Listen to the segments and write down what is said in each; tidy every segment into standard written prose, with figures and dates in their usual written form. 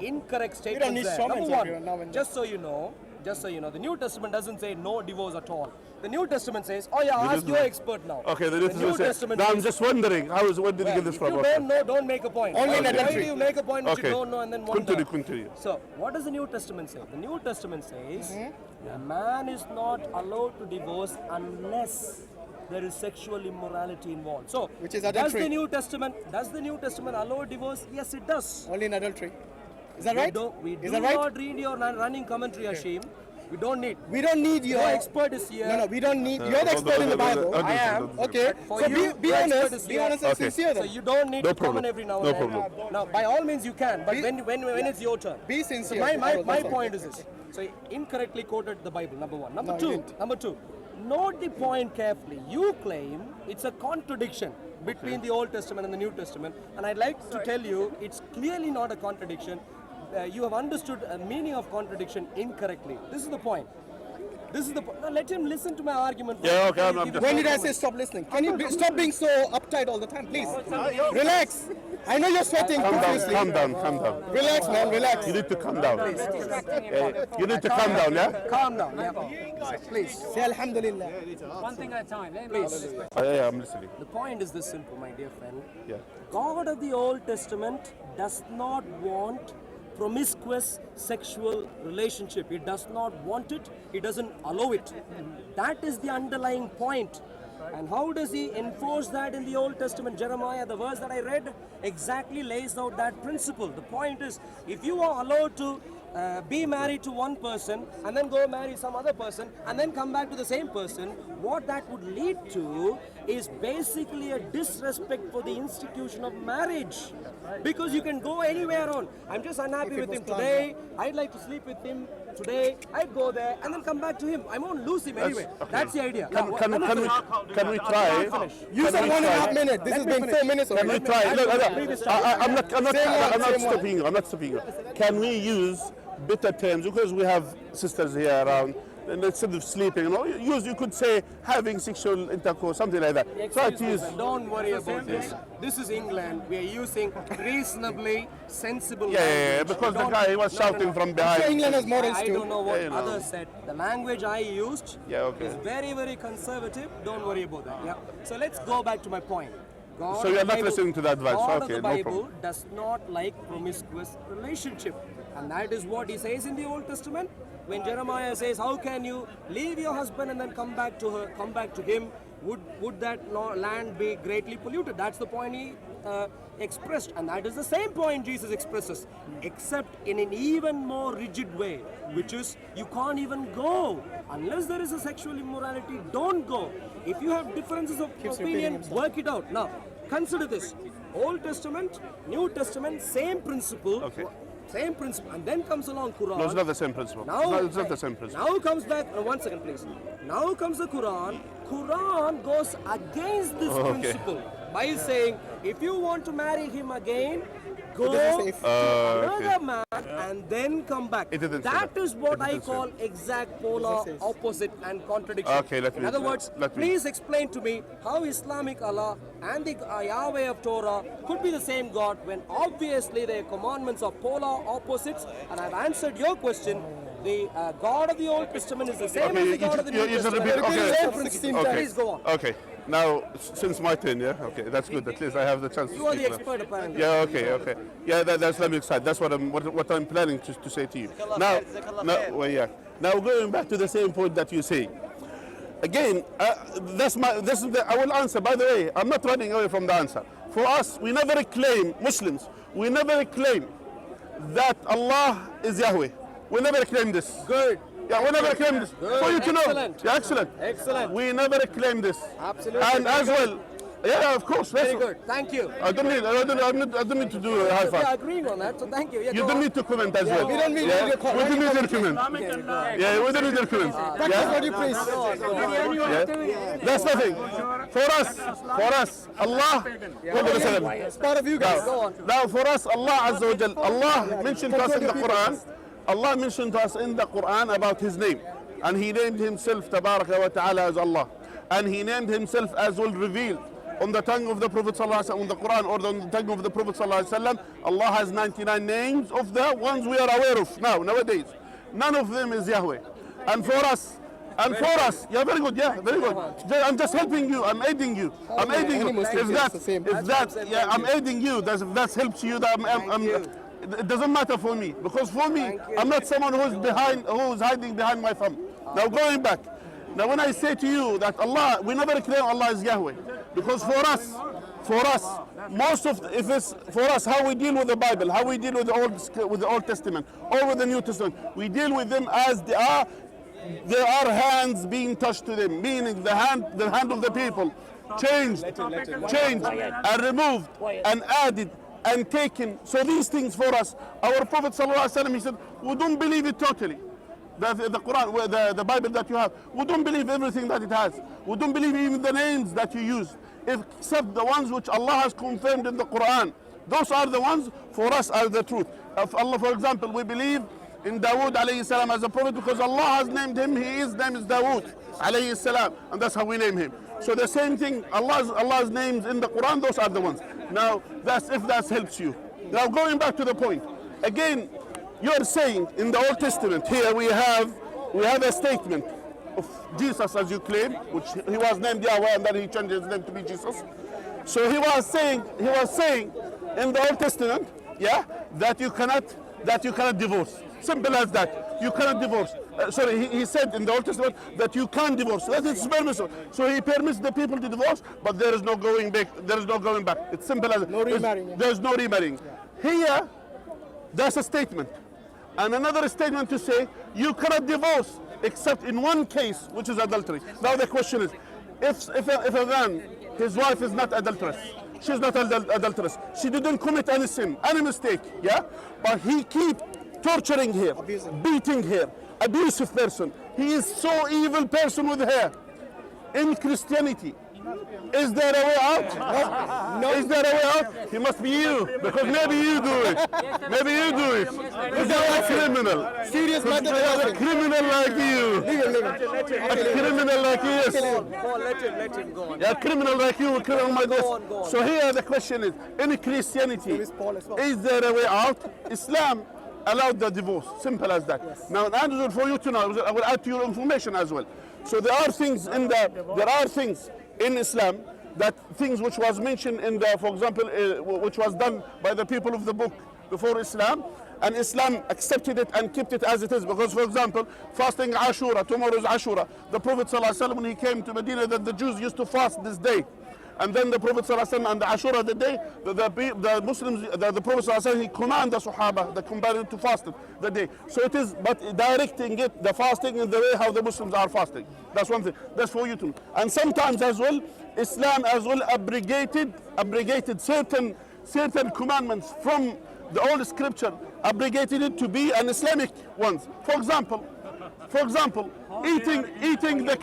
incorrect statements there. Number one, just so you know, the New Testament doesn't say no divorce at all. The New Testament says, oh yeah, ask your expert now. Okay, the New Testament now I'm just wondering, where did you get this from? If you don't know, don't make a point. Only in adultery. Why do you make a point which you don't know and then wonder? Continue. So, what does the New Testament say? The New Testament says, a man is not allowed to divorce unless there is sexual immorality involved. So, which is adultery. Does the New Testament allow divorce? Yes, it does. Only in adultery. Is that right? We do not read your running commentary, Hashim. We don't need your expert is here. No, we don't need. You're the expert in the Bible. I am. Okay. For so you, be honest and sincere. So you don't need to comment every now and then. No problem. Now, by all means, you can. But when it's your turn, be sincere. So my point is this. So incorrectly quoted the Bible. Number one. Number two. Note the point carefully. You claim it's a contradiction between the Old Testament and the New Testament, and I'd like to tell you it's clearly not a contradiction. You have understood a meaning of contradiction incorrectly. This is the point. Now let him listen to my argument. Yeah, okay. When did I say stop listening? Can you stop being so uptight all the time, please? Relax. I know you're sweating. Calm down. Relax, man. Relax. You need to calm down. You need to calm down, yeah? Calm down, yeah. Please. Say Alhamdulillah. One thing at a time. Please. Yeah, I'm listening. The point is this simple, my dear friend. Yeah. God of the Old Testament does not want promiscuous sexual relationship. He does not want it. He doesn't allow it. That is the underlying point. And how does he enforce that in the Old Testament? Jeremiah, the verse that I read, exactly lays out that principle. The point is, if you are allowed to be married to one person and then go marry some other person and then come back to the same person, what that would lead to is basically a disrespect for the institution of marriage. Because you can go anywhere on. I'm just unhappy with him today. I'd like to sleep with him today. I'd go there and then come back to him. I won't lose him anyway. Okay. That's the idea. Can we try? You said 1.5 minutes. This has been 4 minutes already. Can we try? Look, I'm not stopping you. Can we use better terms, because we have sisters here around, and instead of sleeping, you could say having sexual intercourse, something like that. Try to use. Don't worry about this. This is England. We are using reasonably sensible language. Yeah, because the guy was shouting from behind. England has morals too. I don't know what others said. The language I used is very, very conservative. Don't worry about that. Yeah. So let's go back to my point. So you're not listening to the advice. God of the Bible does not like promiscuous relationship. And that is what he says in the Old Testament. When Jeremiah says, how can you leave your husband and then come back to him? Would that land be greatly polluted? That's the point he expressed. And that is the same point Jesus expresses, except in an even more rigid way, which is you can't even go. Unless there is a sexual immorality, don't go. If you have differences of opinion, work it out. Now, consider this. Old Testament, New Testament, same principle. Okay. Same principle, and then comes along Quran. No, it's not the same principle. It's not the same principle. Now comes back, 1 second please. Now comes the Quran. Quran goes against this principle by saying, if you want to marry him again, go to another man and then come back. That is what I call exact polar opposite and contradiction. Okay, in other words, please explain to me how Islamic Allah and the Yahweh of Torah could be the same God when obviously their commandments are polar opposites. And I've answered your question. The God of the Old Testament is the same as the God of the New Testament. Please go on. Okay. Now, since my turn, yeah? Okay, that's good. At least I have the chance to speak. You are the expert, apparently. Yeah, okay. Yeah, that's Islamic side. That's what I'm planning to say to you. Now, going back to the same point that you say. Again, I will answer. By the way, I'm not running away from the answer. For us, we never claim, Muslims, we never claim that Allah is Yahweh. We never claim this. Good. Yeah, we never claim this. Good. For you to Excellent. know. Yeah, excellent. Excellent. We never claim this. Absolutely. And as well, yeah, of course. Very good. Thank you. I don't need to do a high five. We are agreeing on that, so thank you. Yeah, you don't need to comment as well. We don't need to comment. We don't need to comment. Yeah, we don't need to comment. Practice what you preach. That's nothing. For us, Allah. It's part of you guys. Go on. Now, for us, Allah Azza wa Jal, Allah mentioned to us in the Quran. Allah mentioned to us in the Quran about His name, and He named Himself Tabaraka wa Ta'ala as Allah, and He named Himself as well revealed on the tongue of the Prophet ﷺ, on the Quran or on the tongue of the Prophet ﷺ, Allah has 99 names of the ones we are aware of nowadays. None of them is Yahweh. And for us, yeah, very good, yeah, very good. I'm just helping you, I'm aiding you. I'm aiding you. I'm aiding you. That helps you. It doesn't matter for me, because for me, I'm not someone who's hiding behind my thumb. Now going back. Now when I say to you that Allah, we never claim Allah is Yahweh, because for us, how we deal with the Bible, how we deal with the Old Testament or with the New Testament, we deal with them as they are. There are hands being touched to them, meaning the hand of the people changed and removed and added and taken. So these things for us, our Prophet ﷺ, he said, we don't believe it totally. The Quran, the Bible that you have, we don't believe everything that it has. We don't believe even the names that you use, except the ones which Allah has confirmed in the Quran. Those are the ones for us are the truth. Of Allah, for example, we believe in Dawood alayhi salam as a prophet because Allah has named him. His name is Dawood alayhi salam, and that's how we name him. So the same thing, Allah's names in the Quran, those are the ones. Now, if that helps you. Now going back to the point, again, you're saying in the Old Testament here we have a statement of Jesus as you claim, which he was named Yahweh and then he changed his name to be Jesus. So he was saying in the Old Testament, yeah, that you cannot divorce. Simple as that. You cannot divorce. He said in the Old Testament that you can't divorce. That is permissible. So he permits the people to divorce, but there is no going back. There is no going back. It's simple as no remarrying. There's no remarrying. Yeah. Here, that's a statement. And another statement to say you cannot divorce except in one case, which is adultery. Now the question is, if a man, his wife is not adulterous, she's not adulterous, she didn't commit any sin, any mistake, yeah, but he keep torturing her, beating her, abusive person. He is so evil person with her. In Christianity, is there a way out? No. Is there a way out? He must be you, because maybe you do it. Maybe you do it. Is there a criminal? Serious matter. A criminal like you. A criminal like you. Yes. Let him go on. A criminal like you, a criminal like this. So here the question is, in Christianity, is there a way out? Islam allowed the divorce, simple as that. Yes. Now, and for you to know, I will add to your information as well. So there are things in Islam, that things which was mentioned in the, for example, which was done by the people of the book before Islam, and Islam accepted it and kept it as it is. Because, for example, fasting Ashura, tomorrow is Ashura. The Prophet ﷺ, when he came to Medina, that the Jews used to fast this day. And then the Prophet ﷺ and the Ashura, the day, the Muslims, the Prophet ﷺ, he commanded the Sahaba, the companions, to fast the day. So it is, but directing it, the fasting in the way how the Muslims are fasting. That's one thing. That's for you to know. And sometimes as well, Islam as well abrogated certain commandments from the old scripture, abrogated it to be an Islamic ones. For example, eating the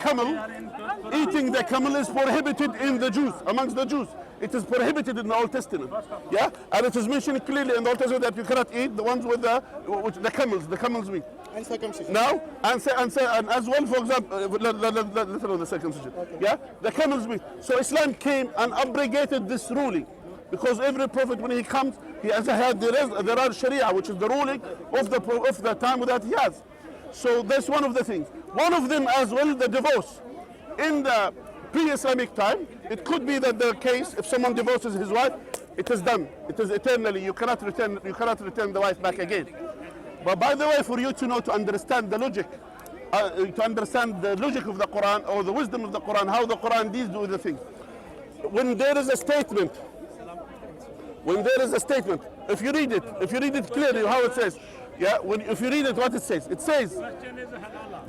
camel is prohibited in the Jews, amongst the Jews. It is prohibited in the Old Testament. Yeah? And it is mentioned clearly in the Old Testament that you cannot eat the ones with the camels meat. And circumcision. Now, and as well, for example, let's know the circumcision. Okay. Yeah? The camels meat. So Islam came and abrogated this ruling. Because every prophet, when he comes, he has had there are Sharia, which is the ruling of the time that he has. So that's one of the things. One of them as well, the divorce. In the pre-Islamic time, it could be that the case, if someone divorces his wife, it is done. It is eternally. You cannot return the wife back again. But by the way, for you to know, to understand the logic, of the Quran or the wisdom of the Quran, how the Quran deals with the thing. When there is a statement, if you read it clearly, how it says, yeah, if you read it, what it says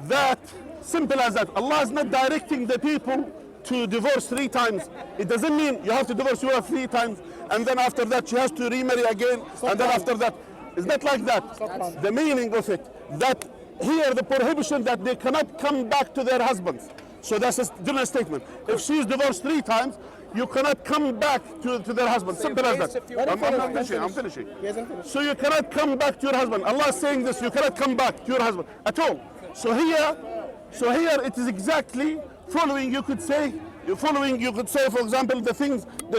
that, simple as that, Allah is not directing the people to divorce 3 times. It doesn't mean you have to divorce your wife 3 times, and then after that she has to remarry again, and then after that. It's not like that. The meaning of it, that here the prohibition that they cannot come back to their husbands. So that's a general statement. If she is divorced 3 times, you cannot come back to their husband. Simple as that. I'm finishing. So you cannot come back to your husband. Allah is saying this, you cannot come back to your husband at all. So here it is exactly following, you could say, You're following, you could say, for example, the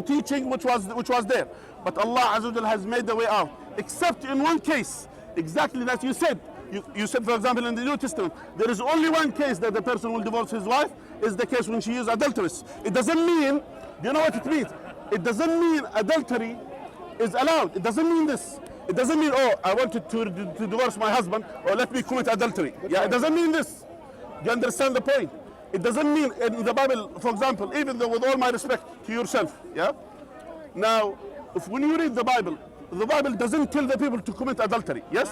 teaching which was there. But Allah Azza wa Jal has made the way out. Except in one case, exactly that you said. You said, for example, in the New Testament, there is only one case that the person will divorce his wife, is the case when she is adulterous. It doesn't mean, do you know what it means? It doesn't mean adultery is allowed. It doesn't mean this. It doesn't mean, oh, I wanted to divorce my husband, or let me commit adultery. Yeah, it doesn't mean this. Do you understand the point? It doesn't mean in the Bible, for example, even though with all my respect to yourself, yeah? Now, when you read the Bible doesn't tell the people to commit adultery, yes?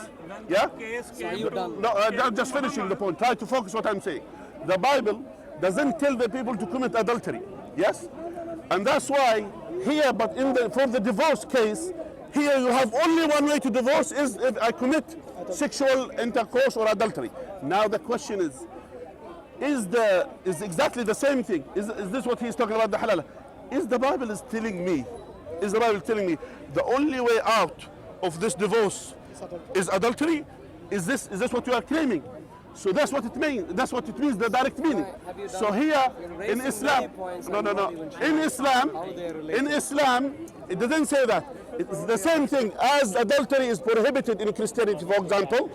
Yeah? So are you done? No, I'm just finishing the point. Try to focus what I'm saying. The Bible doesn't tell the people to commit adultery, yes? And that's why here, but for the divorce case, here you have only one way to divorce is if I commit sexual intercourse or adultery. Now the question is exactly the same thing. Is this what he's talking about, the halal? Is the Bible telling me the only way out of this divorce is adultery? Is this what you are claiming? So that's what it means. That's what it means, the direct meaning. So here in Islam, in Islam, it doesn't say that. It's the same thing as adultery is prohibited in Christianity, for example.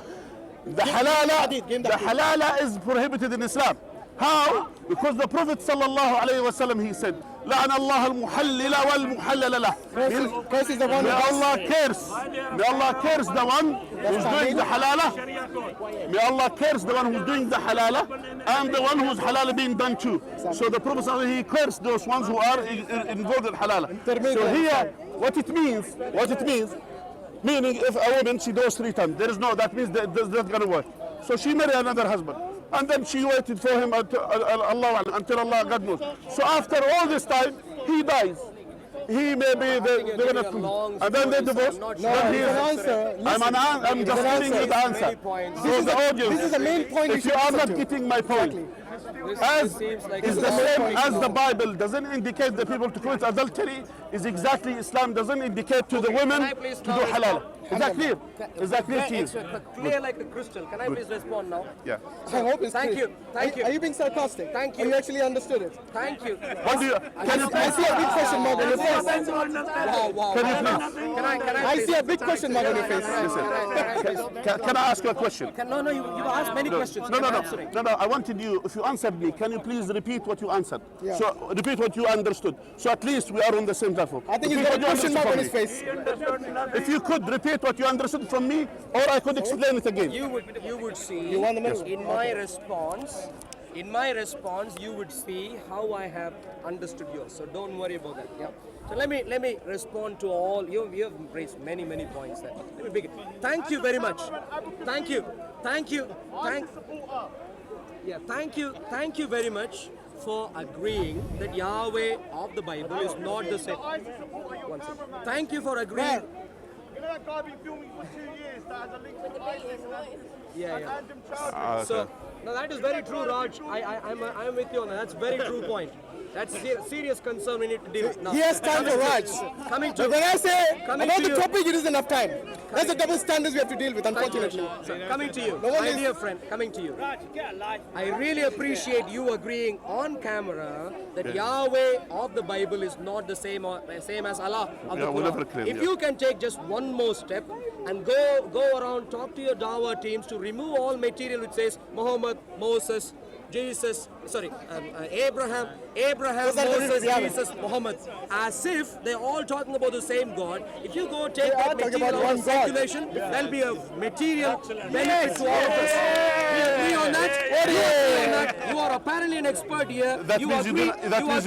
The halala is prohibited in Islam. How? Because the Prophet sallallahu alaihi wasallam, he said, لعن الله المحلل والمحلل له. Curse is the one. May Allah curse the one who's doing the halala. May Allah curse the one who's doing the halala and the one who's halala being done too. So the Prophet sallallahu alaihi wasallam, he cursed those ones who are involved in halala. So here, what it means, meaning if a woman, she does 3 times, that means that's not going to work. So she married another husband. And then she waited for him until Allah, God knows. So after all this time, he dies. He may be and then they divorce. No, it's an answer. I'm just giving you the answer. So the audience, this is the main point. if you are not getting my point, as is the same as the Bible doesn't indicate the people to commit adultery, is exactly Islam doesn't indicate to the women to do halal. Is that clear? Is that clear to you? Clear like a crystal. Can I please respond now? Yeah. I hope it's Thank clear. you. Thank you. Are you being sarcastic? Thank you. Or you actually understood it? Thank you. What do you? Can you I see a big question mark on your face. Wow. Can you please? Can I I please? see a big question mark on your face. Can I ask you a question? No, you asked many questions. No. I'm answering. No. I wanted you, if you answered me, can you please repeat what you answered? Yeah. So repeat what you understood. So at least we are on the same platform. I think he's Repeat got a what you question mark on understood his from me. face. If you could repeat what you understood from me, or I could explain it again. You would see You want the middle? in my response you would see how I have understood yours. So don't worry about that. Yeah. So let me respond to all you have raised many points there. Let me begin. Thank you very much. Thank you very much for agreeing that Yahweh of the Bible is not the same. One second. Thank you for agreeing. You know that guy been filming for 2 years that has a link to ISIS and random charges. So, no, that is very true, Raj. I'm with you on that. That's a very true point. That's a serious concern we need to deal with now. He has time for Raj. Coming to But when I say Coming about to the you. topic, it isn't enough time. That's the double standards we have to deal with, unfortunately. Coming to you, No one my is- dear friend, coming to you. I really appreciate you agreeing on camera that Yahweh of the Bible is not the same as Allah of the Yeah, we'll never Quran. claim, If yeah. you can take just one more step and go around, talk to your Dawah teams to remove all material which says Muhammad, Moses, Jesus, Abraham, Those are Moses, the reality. Jesus, Muhammad, as if they're all talking about the same God. If you go take They are that talking material about out one of God. circulation, there'll be a material benefit to all of us. We agree on that? You are apparently an expert here. That means you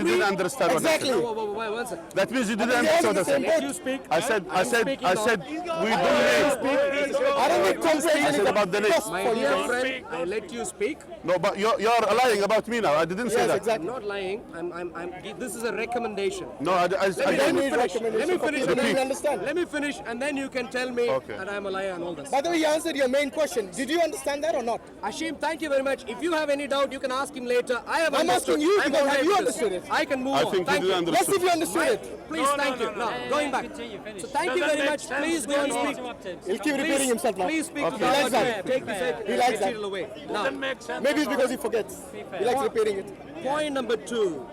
didn't understand what I Exactly. said. One second. That means you didn't understand what I said. Let you speak. I said we don't need. I don't need comprehension. I said about the next. My dear friend, I let you speak. No, but you're lying about me now. I didn't say Yes, that. exactly. I'm not lying. This is a recommendation. No, I don't didn't. need recommendation. Let me finish. Okay, then you understand. Let me finish, and then you can tell me Okay. that I'm a liar and all this. By the way, he answered your main question. Did you understand that or not? Hashim, thank you very much. If you have any doubt, you can ask him later. I'm understood. asking you I'm because have alright you with understood this. it? I can move I on. think you Thank didn't Let's see understand. if you understood it. Please, thank you. Now, going back. So thank you very much. Please go and speak. He'll keep repeating himself now. Please speak to He likes the that. Take the He likes that. material away. Now, Maybe it's because he forgets. He likes repeating it. point number 2.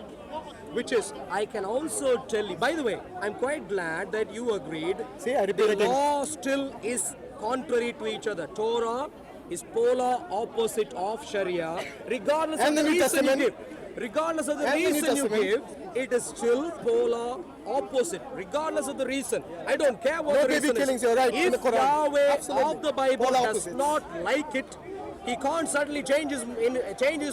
which is, I can also tell you, by the way, I'm quite glad that you agreed. See, I repeat the again. law still is contrary to each other. Torah is polar opposite of Sharia, regardless And of the the New reason you Testament. give. Regardless of the And the New reason you Testament. give, it is still polar opposite, regardless of the reason. I don't care what No the baby reason killings, is. you're right, in If the Quran. Yahweh Absolutely. of the Bible Polar does opposites. not like it, he can't suddenly change his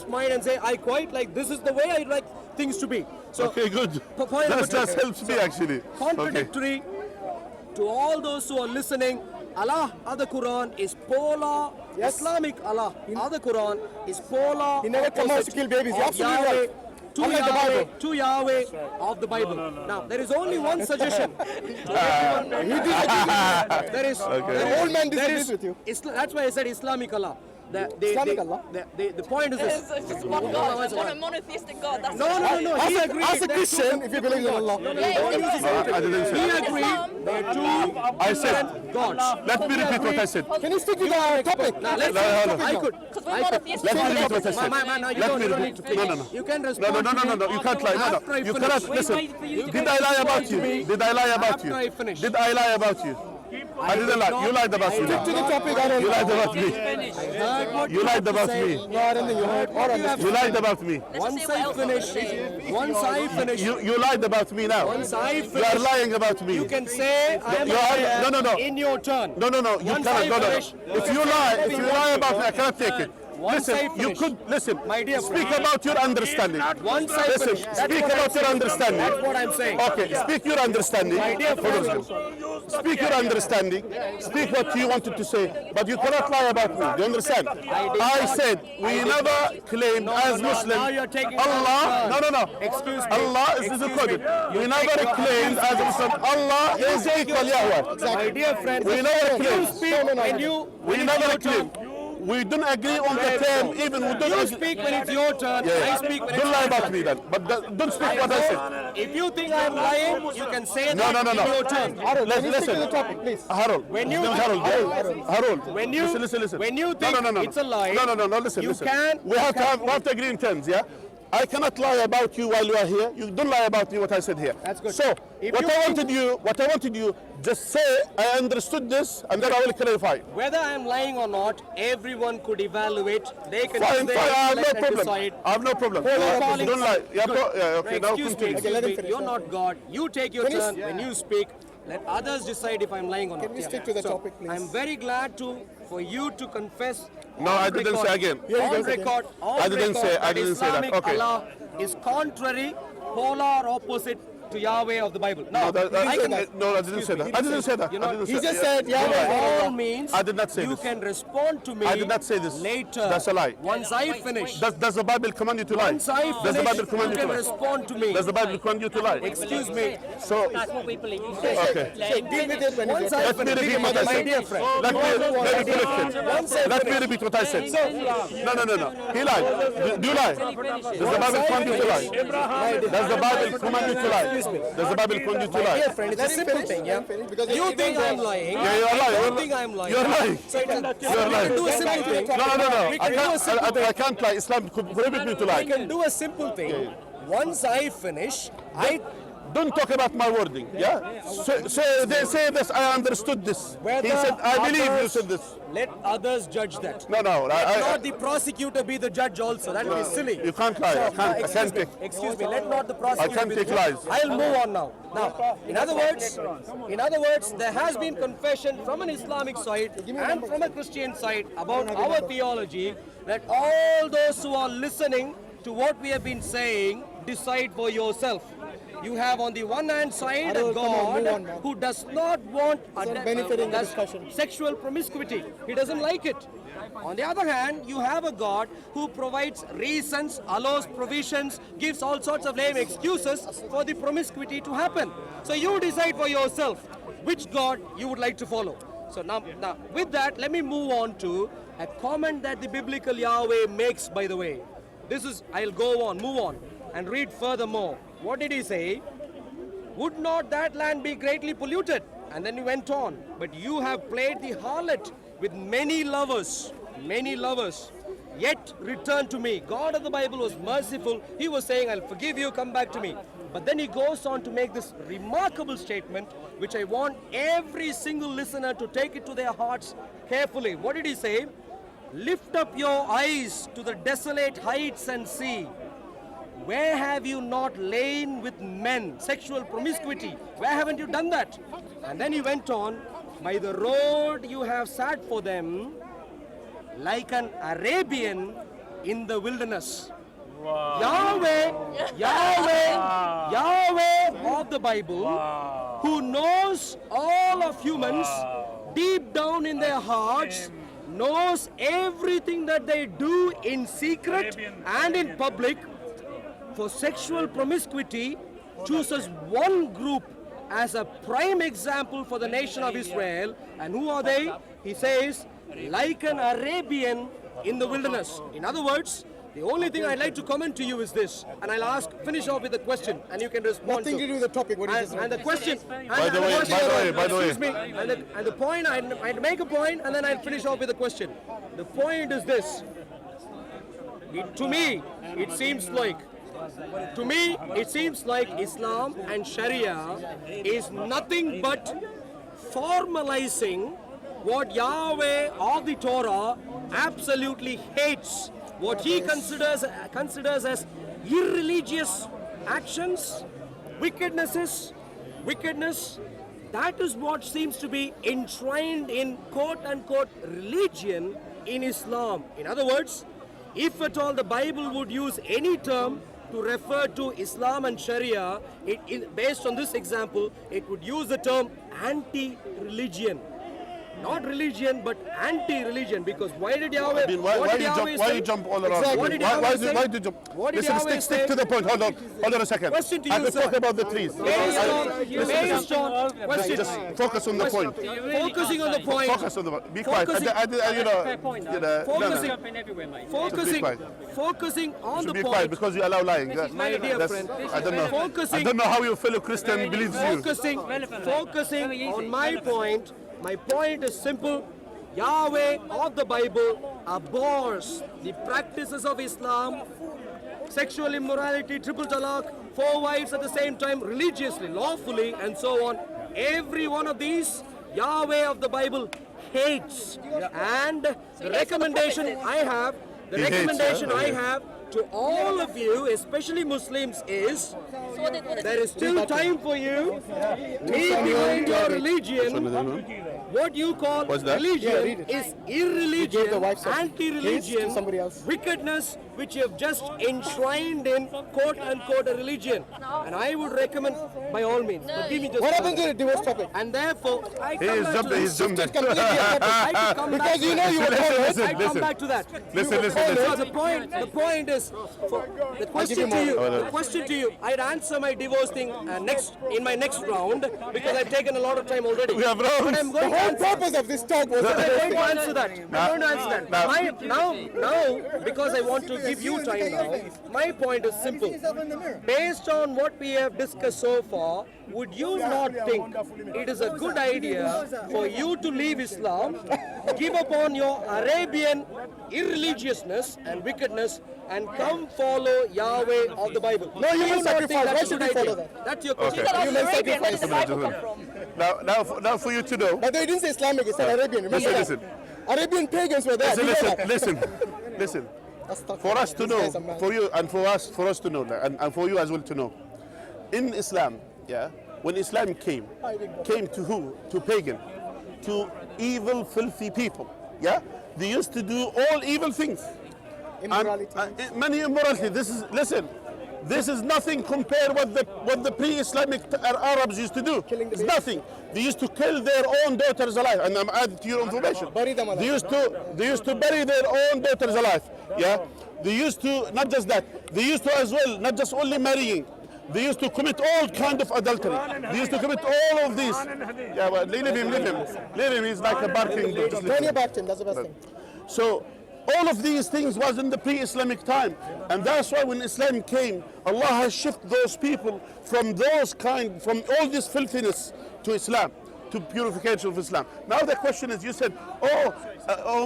mind and say, I quite like, this is the way I like things to be. So, Okay, good. point number That two. just helps me actually. Okay. Contradictory to all those who are listening, Allah of the Quran is polar. Yes. Islamic Allah of the Quran is polar. He never comes out to kill babies. You're of absolutely Yahweh, right. To Unlike the Yahweh, Bible. to Yahweh of the Bible. Now, there is only one suggestion. There is. The old man there disagrees is- with you. That's why I said Islamic Allah. Islamic Allah? The point is this. It's just one God, it's one monotheistic God. That's No. He agreed. As a There are Christian, two- if you believe in Allah. Yeah, yeah, yeah. I didn't He say that. agreed. There are two I said, different gods. let me repeat what I said. Can you stick to the topic? Now, let's No, hold on. I could. Because we're monotheistic. Let me repeat what I said. No, you Let don't me need repeat. to No, finish. no, no. You can No, respond no, no, to no, me no, you can't lie. No, after I no, you finish. cannot listen. Did I lie about you? Did I lie about After I you? finish. Did I lie about you? I didn't lie. You lied about me. Stick to the topic. I don't You lied about me. Heard what You have lied to about say. me. No, I don't think you heard or understood. You lied about me. Once I finish, You lied about me now. Once I You finish, are lying about me. you can say I am you are- a liar no, no, no. in your turn. No, you Once cannot. I No. finish, If you lie about me, I cannot take it. Once I Listen, you finish, could listen. my dear Speak friend, about your understanding. Once I Listen, finish, that's speak what about I'm your saying. understanding. That's what I'm saying. Okay, speak your understanding. My dear Hold on. Speak your understanding. Speak what you wanted to say, but you cannot lie about me. Do you understand? I said we never claimed as now Muslims. you're taking Allah, no. Excuse me. Allah is Excuse recorded. me. We never claimed as Muslim. Allah is equal Yahweh. My dear friend, We never you claimed. speak when you We when it's never your turn. claimed. We don't agree on the term, even we don't You agree. speak when it's your turn. I speak when it's Don't lie your about turn. me then. But don't speak what I said. If you think I'm lying, you can say No, that in your turn. Harold, can you stick to Listen. the topic, please? Harold, When you- Harold, When you- listen. when you think no. it's a lie, no, listen, you listen. can- We have to agree in terms, yeah? I cannot lie about you while you are here. You don't lie about me what I said here. That's good. So, If what you I think- wanted you, just say I understood this, and then I will clarify. whether I'm lying or not, everyone could evaluate. They can Fine, use their I have no intellect and problem. decide. I have no problem. calling- Don't lie. Yeah, Good. okay, now Excuse me, continue. Okay, let him excuse me. finish. You're not God. You take your Can you- turn when you speak. Let others decide if I'm lying or not. Can we stick to the topic, please? I'm very glad for you to confess. No, on I didn't record- say again. Yeah, he On does again. record, on I didn't record say- I that didn't say that. Islamic Okay. Allah is contrary, polar opposite to Yahweh of the Bible. No, I didn't say that. I didn't Excuse say me, that. I didn't say that. You know, I didn't he say just that. said Yahweh. by all means, I did not say you this. can respond to me. I did not say this. Later. That's a lie. Once I finish. Does the Bible command you to lie? Once I Does the finish, Bible command you you to can lie? respond to me. Does the Bible command you to lie? Excuse me. So, That's what we believe. okay. Deal with it when Once it's I Let me finish, repeat what I my said. dear friend. Let me correct him. Once I Let me finish. repeat what I said. No. He lied. Do you lie? Does the Bible command you to lie? Does the Bible command you to lie? Does the Bible command you to Dear lie? friend, it's a simple thing, yeah? because You think I'm lying. Yeah, you're lying. I don't think I'm lying. You're lying. So You're we lying. can do a simple thing. No. We can do a simple I can't lie. Islam could prohibit me to We lie. can do a simple thing. Once I finish, I Don't talk about my wording, yeah? They say this, I understood this. Whether He said, I believe you others- said this. let others judge that. No, Let not the prosecutor be the judge also. That would be silly. you can't lie. I can't Excuse me, take. excuse me, let not the prosecutor can't be take the judge. lies. I'll move on now. Now, in other words, there has been confession from an Islamic side and from a Christian side about our theology that all those who are listening to what we have been saying, decide for yourself. You have on the one hand side a Harold, come on, move on God now. who does not want not benefiting the does discussion. sexual promiscuity. He doesn't like it. On the other hand, you have a God who provides reasons, allows provisions, gives all sorts of lame excuses for the promiscuity to happen. So you decide for yourself which God you would like to follow. So now with that, let me move on to a comment that the biblical Yahweh makes, by the way. I'll go on, move on, and read furthermore. What did he say? Would not that land be greatly polluted? And then he went on. But you have played the harlot with many lovers. Many lovers. yet return to me. God of the Bible was merciful. He was saying, I'll forgive you, come back to me. But then he goes on to make this remarkable statement, which I want every single listener to take it to their hearts carefully. What did he say? Lift up your eyes to the desolate heights and see. Where have you not lain with men? Sexual promiscuity. Where haven't you done that? And then he went on, by the road you have sat for them, like an Arabian in the wilderness. Yahweh of the Bible, who knows all of humans deep down in their hearts, knows everything that they do in secret and in public, for sexual promiscuity, chooses one group as a prime example for the nation of Israel. And who are they? He says, like an Arabian in the wilderness. In other words, the only thing I'd like to comment to you is this, and I'll finish off with a question, and you can respond. Nothing to do with the topic. What is this? And the question. By the way. Excuse me. And the point, I'd make a point, and then I'll finish off with a question. The point is this. To me, it seems like Islam and Sharia is nothing but formalizing what Yahweh of the Torah absolutely hates, what he considers as irreligious actions, wickedness. That is what seems to be enshrined in quote-unquote religion in Islam. In other words, if at all the Bible would use any term to refer to Islam and Sharia, based on this example, it would use the term anti-religion. Not religion, but anti-religion. Because why did Yahweh? I mean, why you jump all around? Exactly. Why did you jump? What did Listen, Yahweh stick say? to the point. Hold on a second. Question to you, I will sir. talk about the trees. Based on question. Just focus on the point. Focusing on the point. Focus on the point. Be quiet. Focusing on the Be point. quiet because you allow lying. My dear friend, I don't know how your fellow Christian believes you. Focusing on my point. My point is simple. Yahweh of the Bible abhors the practices of Islam, sexual immorality, triple talaq, 4 wives at the same time, religiously, lawfully, and so on. Every one of these, Yahweh of the Bible hates. And the recommendation I have, to all of you, especially Muslims, is there is still time for you. Leave behind your religion. What you call religion is irreligion, anti-religion, wickedness, which you have just enshrined in quote-unquote a religion. And I would recommend, by all means, but give me just What happened to the divorce topic? and therefore, I He come is back to jumping. this. He's jumping. I come back Because to you that. know you were Listen, I come back to that. Listen. So the point is, the question to you, I'd answer my divorce thing in my next round because I've taken a lot of time already. We have rounds. But I'm going The whole purpose of this talk was I'm going to answer that. Now, because I want to give you time now, my point is simple. Based on what we have discussed so far, would you not think it is a good idea for you to leave Islam, give up on your Arabian irreligiousness and wickedness, and come follow Yahweh of the Bible? No, you must sacrifice. Why should we follow that? That's your question. That was You must Arabian. Where did the sacrifice. Bible come from? Now for you to know. But they didn't say Islamic, it said Arabian. Remember Listen. that? Arabian pagans were there. You know that? Listen. For us to know, for you and for us to know, and for you as well to know, in Islam, when Islam came to who? To pagan, to evil, filthy people. They used to do all evil things. Immorality. Many immorality. This is nothing compared what the pre-Islamic Arabs used to do. It's nothing. They used to kill their own daughters alive, and I'm adding to your information. Bury them alive. They used to bury their own daughters alive. They used to not just that. They used to as well not just only marrying. They used to commit all kind of adultery. They used to commit all of these. But leave him. He's like a barking dog. Just leave Turn your him. back to him, that's the best thing. So all of these things was in the pre-Islamic time, and that's why when Islam came, Allah has shifted those people from all this filthiness to Islam, to purification of Islam. Now the question is, you said,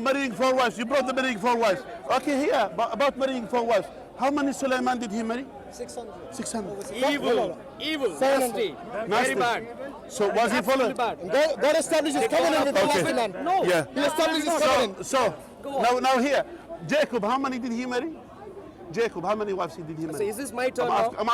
marrying 4 wives. You brought the marrying 4 wives. Okay, here, about marrying 4 wives. How many Sulaiman did he marry? 600. 600. Evil, nasty, very bad. So was he following? God establishes covenant with the last man. No. Yeah. He establishes covenant. So now here, Jacob, how many did he marry? Jacob, how many wives did he marry? So is this my turn I'm now? ask- I'm